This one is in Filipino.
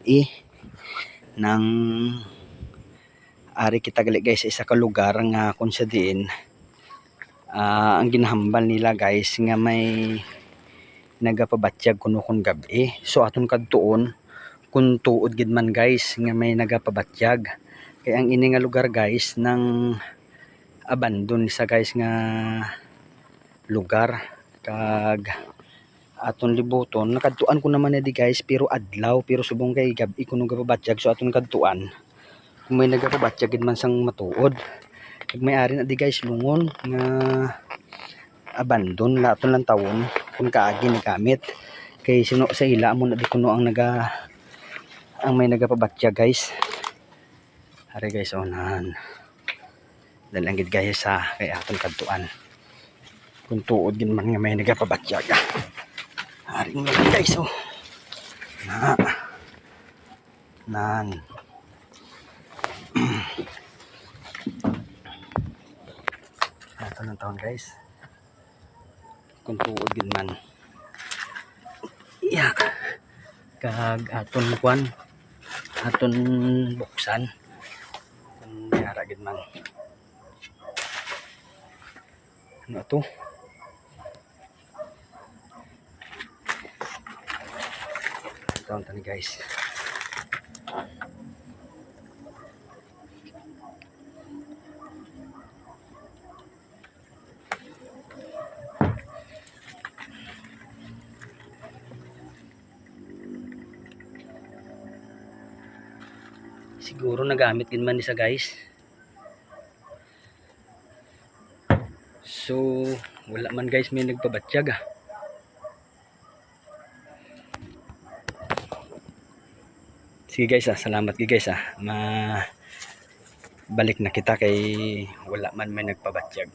gabi ng ari kita gali guys sa isa ka lugar nga kung sa diin ang ginahambal nila guys nga may nagapabatyag kuno kun gabi. So aton kadtuon kung tuod gid man guys nga may nagapabatyag, kay ang ini nga lugar guys ng abandon sa guys nga lugar. Kag aton libuton nakadtuan ko naman na di guys pero adlaw, pero subong kay gabi kuno gapabatyag. So aton kadtuan kung may nagapabatyag gid man sang matuod, kag may ari na di guys lungon nga abandon laton lang tawon kung kaagi ni gamit kay sino sa ila mo na di kuno ang may nagapabatyag guys. Ari guys onan dalang gid guys sa kay aton kadtuan kung tuod gid man nga may nagapabatyag. Ari nga guys nan aton ang taon guys kung tuod gid man iya kag aton kwan aton buksan kung yara gid man ano to taon tani guys. Siguro nagamit din man ni sa guys. So wala man guys may nagpabatyag Sige guys salamat guys balik na kita kay wala man may nagpabatyag.